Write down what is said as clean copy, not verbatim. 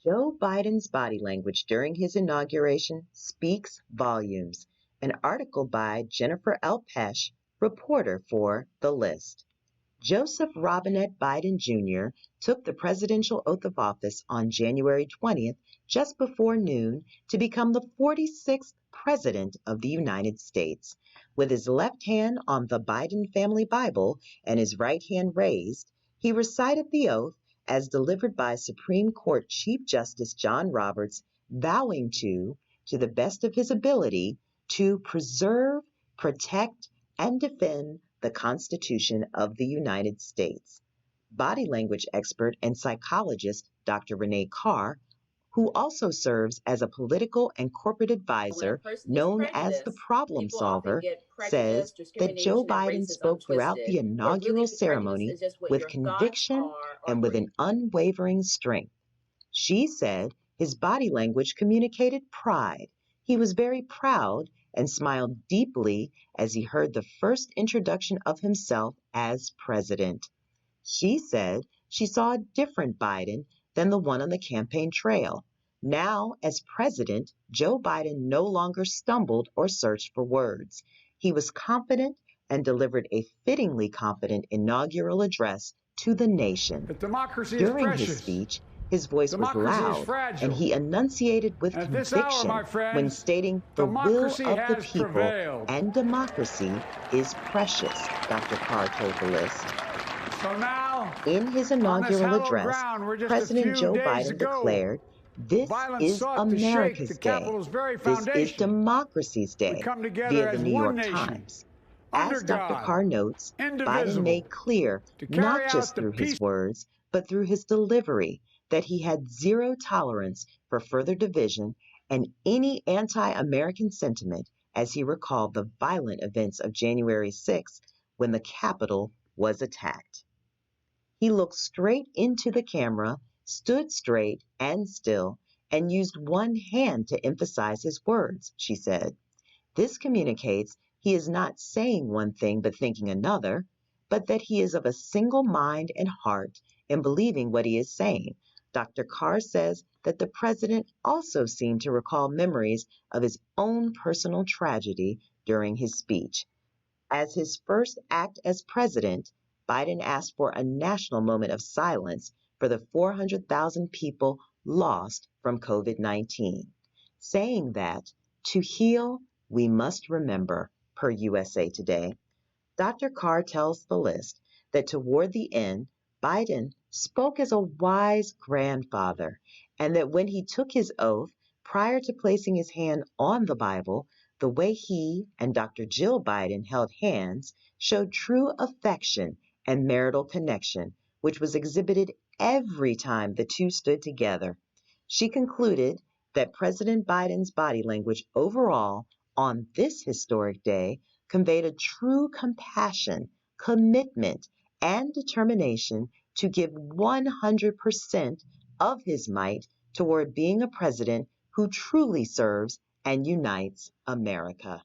Joe Biden's body language during his inauguration speaks volumes. An article by Jennifer L. Pesh, reporter for The List. Joseph Robinette Biden Jr. took the presidential oath of office on January 20th, just before noon, to become the 46th President of the United States. With his left hand on the Biden family Bible and his right hand raised, he recited the oath as delivered by Supreme Court Chief Justice John Roberts, vowing to the best of his ability, to preserve, protect, and defend the Constitution of the United States. Body language expert and psychologist Dr. Renee Carr, who also serves as a political and corporate advisor known as the problem solver, says that Joe Biden spoke throughout the inaugural ceremony with conviction and with an unwavering strength. She said his body language communicated pride. He was very proud and smiled deeply as he heard the first introduction of himself as president. She said she saw a different Biden than the one on the campaign trail. Now, as president, Joe Biden no longer stumbled or searched for words. He was confident and delivered a fittingly confident inaugural address to the nation. During his speech, his voice was loud, and he enunciated with conviction when stating the will of the people and democracy is precious, Dr. Carr told The List. So now, in his inaugural address, President Joe Biden declared, "This is America's Day. This is Democracy's Day," via the New York Times. As Dr. Carr notes, Biden made clear, not just through his words, but through his delivery, that he had zero tolerance for further division and any anti-American sentiment as he recalled the violent events of January 6th when the Capitol was attacked. He looked straight into the camera, stood straight and still, and used one hand to emphasize his words, she said. This communicates he is not saying one thing but thinking another, but that he is of a single mind and heart in believing what he is saying. Dr. Carr says that the president also seemed to recall memories of his own personal tragedy during his speech. As his first act as president, Biden asked for a national moment of silence for the 400,000 people lost from COVID-19, saying that to heal, we must remember, per USA Today. Dr. Carr tells The List that toward the end, Biden spoke as a wise grandfather, and that when he took his oath, prior to placing his hand on the Bible, the way he and Dr. Jill Biden held hands showed true affection and marital connection, which was exhibited every time the two stood together. She concluded that President Biden's body language overall on this historic day conveyed a true compassion, commitment, and determination to give 100% of his might toward being a president who truly serves and unites America.